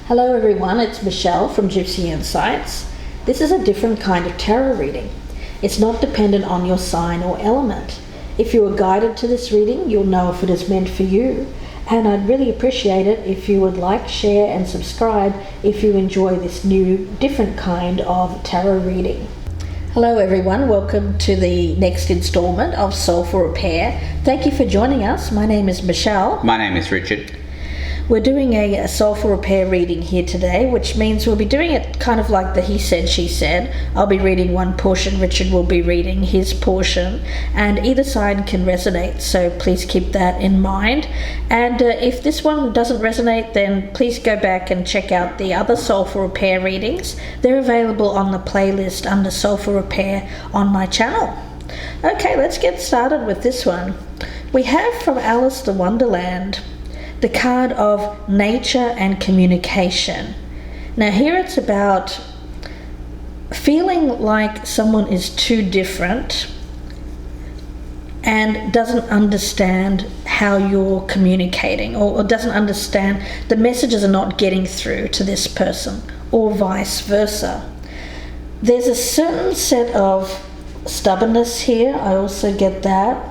Hello everyone, it's Michelle from Gypsy Insights. This is a different kind of tarot reading. It's not dependent on your sign or element. If you are guided to this reading, you'll know if it is meant for you. And I'd really appreciate it if you would like, share and subscribe if you enjoy this new, different kind of tarot reading. Hello everyone, welcome to the next installment of Soulful Repair. Thank you for joining us. My name is Michelle. My name is Richard. We're doing a Soulful Repair reading here today, which means we'll be doing it kind of like the he said, she said. I'll be reading one portion, Richard will be reading his portion, and either side can resonate, so please keep that in mind. And if this one doesn't resonate, then please go back and check out the other Soulful Repair readings. They're available on the playlist under Soulful Repair on my channel. Okay, let's get started with this one. We have from Alice the Wonderland the card of nature and communication. Now here it's about feeling like someone is too different and doesn't understand how you're communicating, or doesn't understand the messages are not getting through to this person, or vice versa. There's a certain set of stubbornness here. I also get that.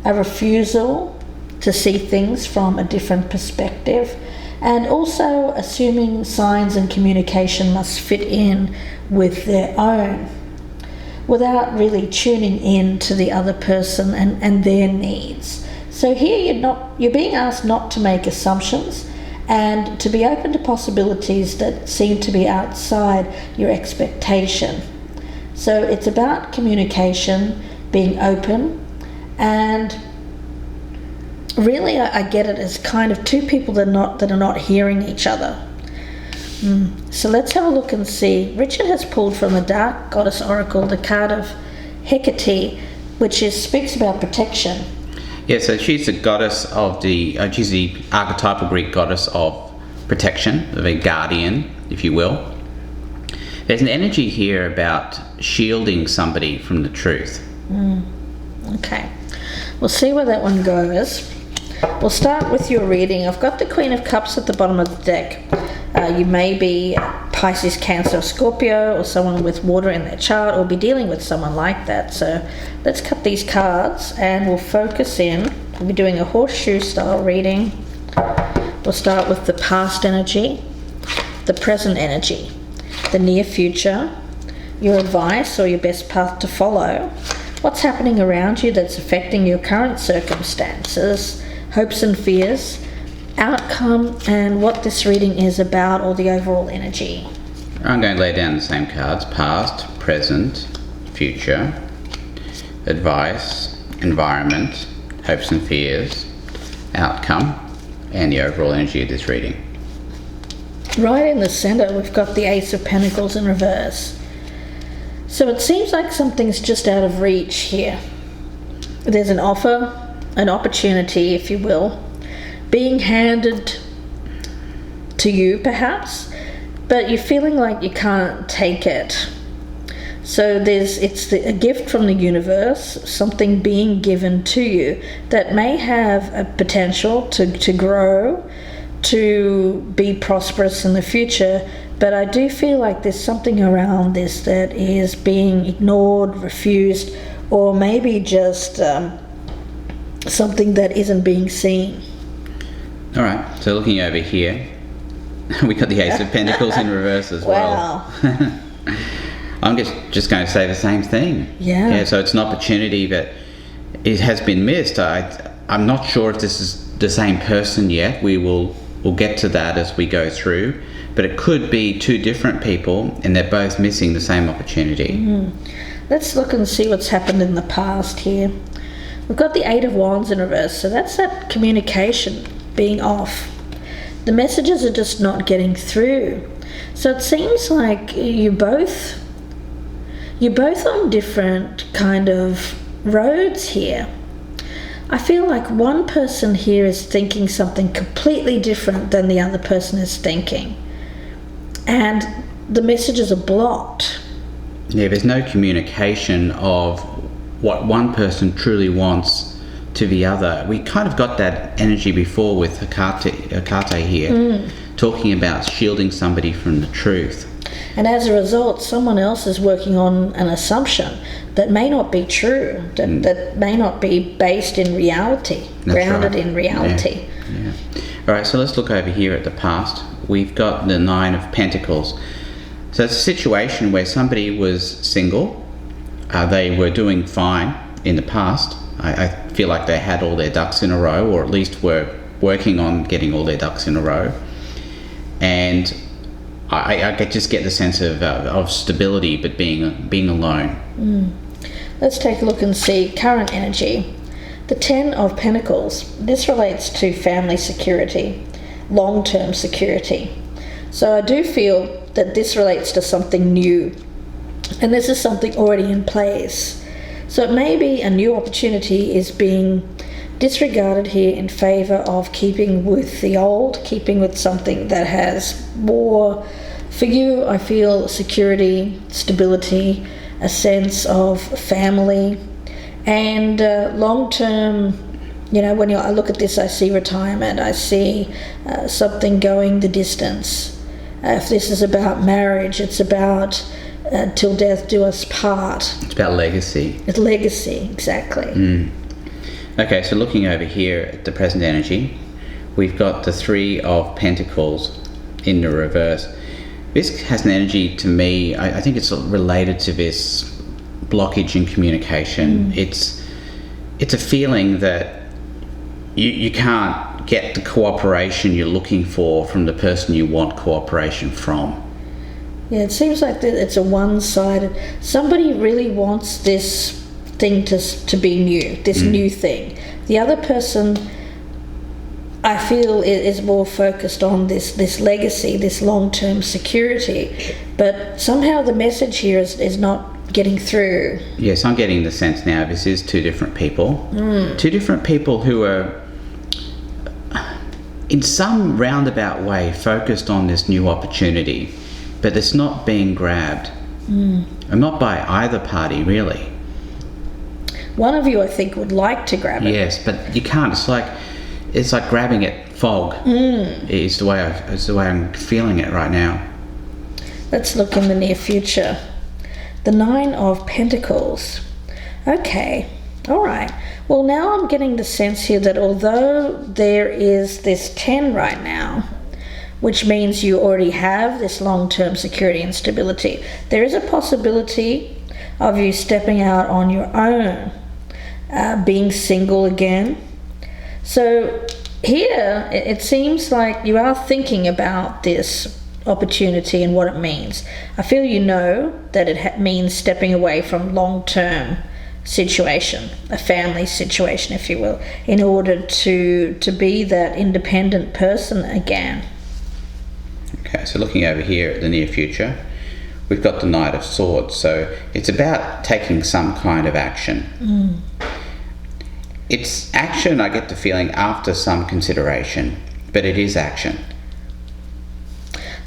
A refusal to see things from a different perspective, and also assuming signs and communication must fit in with their own without really tuning in to the other person and their needs. So here you're being asked not to make assumptions and to be open to possibilities that seem to be outside your expectation. So it's about communication, being open, and really, I get it as kind of two people that are not hearing each other. So let's have a look and see. Richard has pulled from the Dark Goddess Oracle the card of Hecate, which speaks about protection. Yeah, so she's the goddess of she's the archetypal Greek goddess of protection, of a guardian, if you will. There's an energy here about shielding somebody from the truth. Okay, we'll see where that one goes. We'll start with your reading. I've got the Queen of Cups at the bottom of the deck. You may be Pisces, Cancer, Scorpio, or someone with water in their chart, or be dealing with someone like that. So let's cut these cards and we'll focus in. We'll be doing a horseshoe style reading. We'll start with the past energy, the present energy, the near future, your advice or your best path to follow, what's happening around you that's affecting your current circumstances, hopes and fears, outcome, and what this reading is about, or the overall energy. I'm going to lay down the same cards: past, present, future, advice, environment, hopes and fears, outcome, and the overall energy of this reading. Right in the center, we've got the Ace of Pentacles in reverse. So it seems like something's just out of reach here. There's an offer, an opportunity, if you will, being handed to you perhaps, but you're feeling like you can't take it. So it's a gift from the universe, something being given to you that may have a potential to grow, to be prosperous in the future. But I do feel like there's something around this that is being ignored, refused, or maybe just something that isn't being seen. All right, so looking over here, we got the Ace of Pentacles in reverse as well. Wow. I'm just going to say the same thing. Yeah. So it's an opportunity that it has been missed. I'm not sure if this is the same person yet. We'll get to that as we go through. But it could be two different people and they're both missing the same opportunity. Let's look and see what's happened in the past here. We've got the Eight of Wands in reverse, so that's that communication being off. The messages are just not getting through. So it seems like you're both on different kind of roads here. I feel like one person here is thinking something completely different than the other person is thinking. And the messages are blocked. Yeah, there's no communication of what one person truly wants to the other. We kind of got that energy before with Hecate here. talking about shielding somebody from the truth. And as a result, someone else is working on an assumption that may not be true, that may not be based in reality, grounded in reality. Yeah. All right, so let's look over here at the past. We've got the Nine of Pentacles. So it's a situation where somebody was single. They were doing fine in the past. I feel like they had all their ducks in a row, or at least were working on getting all their ducks in a row. And I just get the sense of stability, but being alone. Let's take a look and see current energy. The Ten of Pentacles. This relates to family security, long-term security. So I do feel that this relates to something new, and this is something already in place. So it may be a new opportunity is being disregarded here in favor of keeping with the old, keeping with something that has more, for you, I feel security, stability, a sense of family, and long-term. When I look at this, I see retirement, I see something going the distance. If this is about marriage, it's about till death do us part. It's about legacy. It's legacy, exactly. Okay, so looking over here at the present energy, we've got the Three of Pentacles in the reverse. This has an energy to me, I think it's related to this blockage in communication. It's a feeling that you can't get the cooperation you're looking for from the person you want cooperation from. Yeah, it seems like it's a one-sided. Somebody really wants this thing to be new, this new thing. The other person, I feel, is more focused on this legacy, this long-term security, but somehow the message here is not getting through. Yes, I'm getting the sense now this is two different people. Two different people who are, in some roundabout way, focused on this new opportunity, but it's not being grabbed. And not by either party, really. One of you, I think, would like to grab it. Yes, but you can't. It's like grabbing at fog. It's the way I'm feeling it right now. Let's look in the near future. The Nine of Pentacles. Okay, all right. Well, now I'm getting the sense here that although there is this 10 right now, which means you already have this long-term security and stability, there is a possibility of you stepping out on your own, being single again. So here it seems like you are thinking about this opportunity and what it means. I feel you know that it means stepping away from long-term situation, a family situation, if you will, in order to be that independent person again. Okay, so looking over here at the near future, we've got the Knight of Swords. So it's about taking some kind of action. It's action, I get the feeling, after some consideration, but it is action.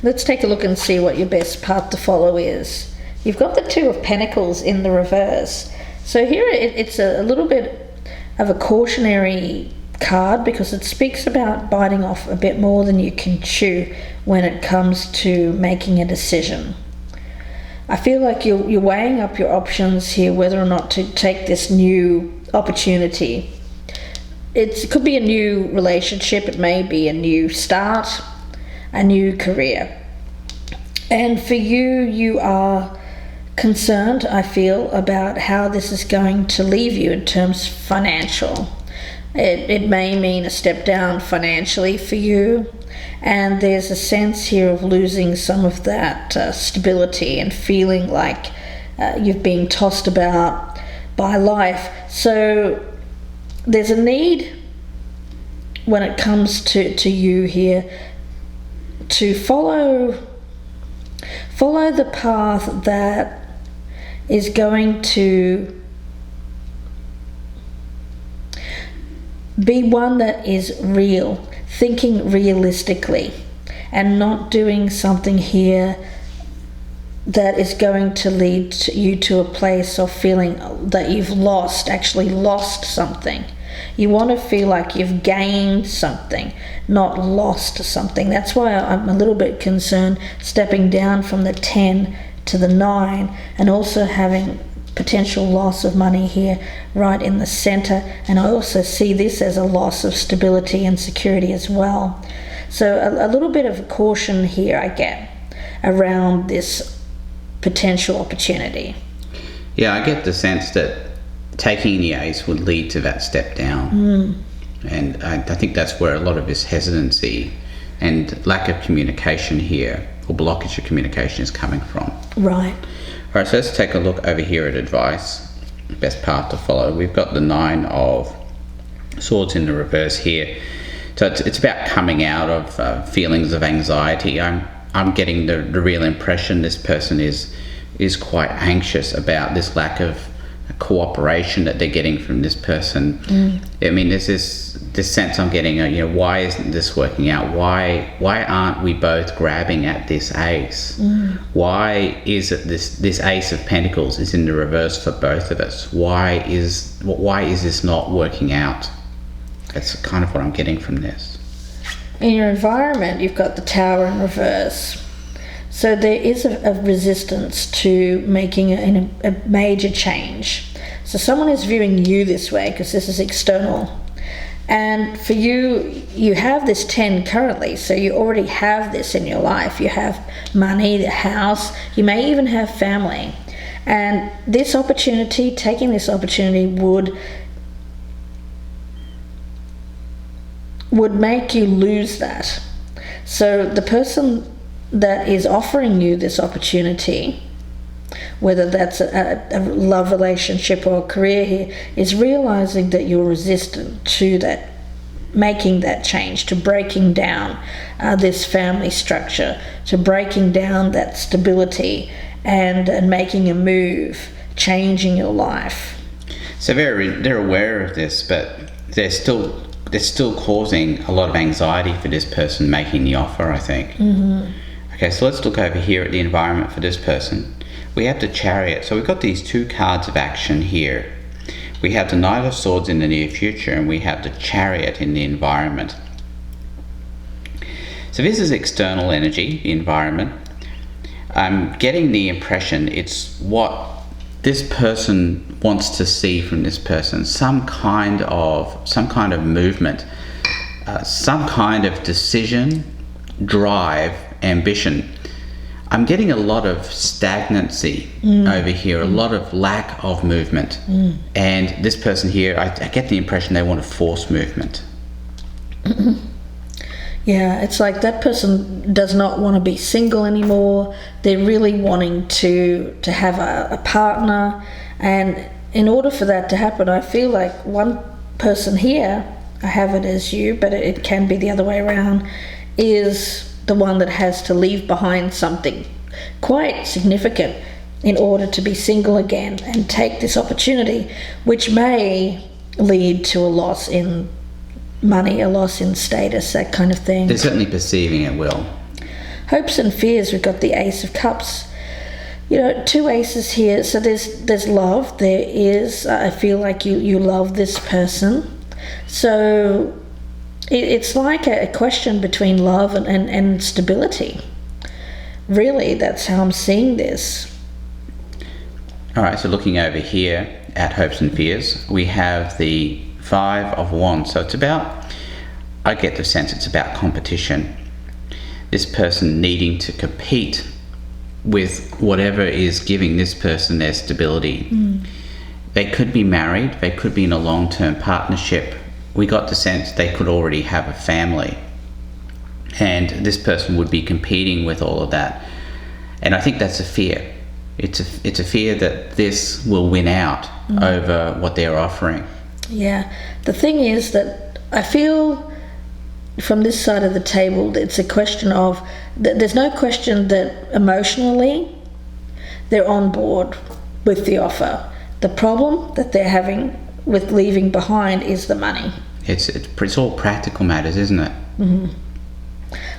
Let's take a look and see what your best path to follow is. You've got the Two of Pentacles in the reverse. So here it's a little bit of a cautionary card, because it speaks about biting off a bit more than you can chew when it comes to making a decision. I feel like you're weighing up your options here, whether or not to take this new opportunity. It could be a new relationship, it may be a new start, a new career. And for you are concerned, I feel, about how this is going to leave you in terms financial. It may mean a step down financially for you, and there's a sense here of losing some of that stability and feeling like you've been tossed about by life. So there's a need when it comes to you here to follow the path that is going to be one that is real, thinking realistically, and not doing something here that is going to lead you to a place of feeling that you've actually lost something. You want to feel like you've gained something, not lost something. That's why I'm a little bit concerned stepping down from the 10 to the 9, and also having potential loss of money here right in the center. And I also see this as a loss of stability and security as well. So a little bit of caution here I get around this potential opportunity. Yeah, I get the sense that taking the ace would lead to that step down. And I think that's where a lot of this hesitancy and lack of communication here, or blockage of communication, is coming from. Right. All right, so let's take a look over here at advice, best path to follow. We've got the 9 of Swords in the reverse here. So it's about coming out of feelings of anxiety. I'm getting the real impression this person is quite anxious about this lack of cooperation that they're getting from this person. I mean, there's this sense I'm getting, why isn't this working out? Why aren't we both grabbing at this ace? Why is it this Ace of Pentacles is in the reverse for both of us? Why is this not working out? That's kind of what I'm getting from this. In your environment, you've got the Tower in reverse. So there is a resistance to making a major change. So someone is viewing you this way because this is external. And for you, you have this 10 currently, so you already have this in your life. You have money, the house, you may even have family. And this opportunity, taking this opportunity would make you lose that. So the person that is offering you this opportunity, whether that's a love relationship or a career here, is realizing that you're resistant to that, making that change, to breaking down this family structure, to breaking down that stability and making a move, changing your life. So they're aware of this, but they're still causing a lot of anxiety for this person making the offer, I think. Okay, so let's look over here at the environment for this person. We have the Chariot. So we've got these 2 cards of action here. We have the Knight of Swords in the near future, and we have the Chariot in the environment. So this is external energy, the environment. I'm getting the impression it's what this person wants to see from this person. Some kind of movement, some kind of decision, drive, ambition. I'm getting a lot of stagnancy over here, a lot of lack of movement. And this person here, I get the impression they want to force movement. Yeah, it's like that person does not want to be single anymore. They're really wanting to have a partner. And in order for that to happen, I feel like one person here, I have it as you, but it can be the other way around, is the one that has to leave behind something quite significant in order to be single again and take this opportunity, which may lead to a loss in money, a loss in status, that kind of thing. They're certainly perceiving it will. Hopes and fears, we've got the Ace of Cups. 2 aces here. So there's love. There is, I feel like you love this person. So it's like a question between love and stability. Really, that's how I'm seeing this. All right, so looking over here at hopes and fears, we have the 5 of Wands. So I get the sense it's about competition. This person needing to compete with whatever is giving this person their stability. They could be married, they could be in a long-term partnership. We got the sense they could already have a family. And this person would be competing with all of that. And I think that's a fear. It's a fear that this will win out over what they're offering. Yeah. The thing is that I feel from this side of the table, it's a question of, there's no question that emotionally they're on board with the offer. The problem that they're having with leaving behind is the money. It's all practical matters, isn't it?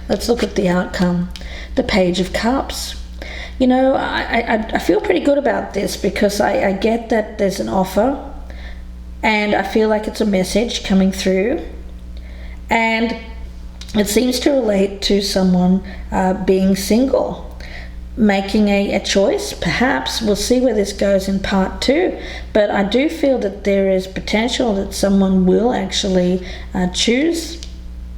Let's look at the outcome. The Page of Cups. I feel pretty good about this because I get that there's an offer. and I feel like it's a message coming through, and it seems to relate to someone being single, making a choice. Perhaps we'll see where this goes in part 2, but I do feel that there is potential that someone will actually choose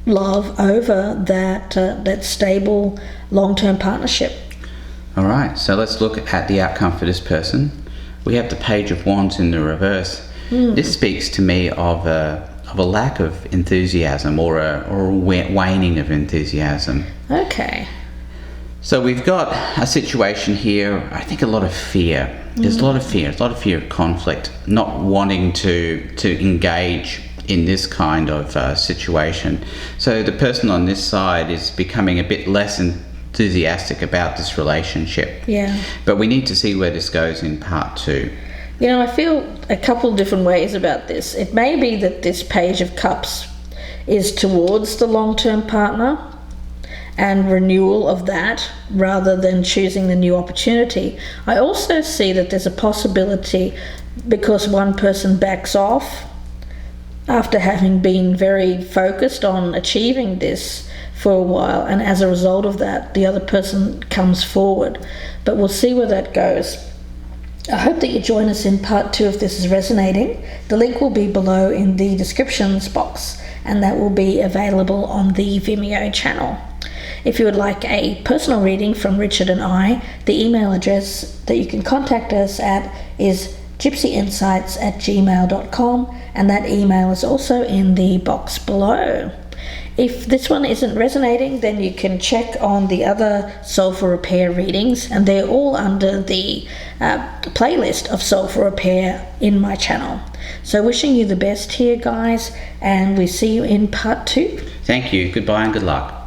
love over that stable long-term partnership. All right, so let's look at the outcome for this person. We have the Page of Wands in the reverse. This speaks to me of a lack of enthusiasm or a waning of enthusiasm. Okay. So we've got a situation here, I think a lot of fear. There's a lot of fear of conflict, not wanting to engage in this kind of situation. So the person on this side is becoming a bit less enthusiastic about this relationship. Yeah. But we need to see where this goes in part 2. You know, I feel a couple different ways about this. It may be that this Page of Cups is towards the long-term partner and renewal of that rather than choosing the new opportunity. I also see that there's a possibility, because one person backs off after having been very focused on achieving this for a while, and as a result of that the other person comes forward. But we'll see where that goes. I hope that you join us in part 2 if this is resonating. The link will be below in the descriptions box, and that will be available on the Vimeo channel. If you would like a personal reading from Richard and I, the email address that you can contact us at is gypsyinsights@gmail.com, and that email is also in the box below. If this one isn't resonating, then you can check on the other Soulful Repair readings, and they're all under the playlist of Soulful Repair in my channel. So wishing you the best here, guys, and we see you in part 2. Thank you, goodbye and good luck.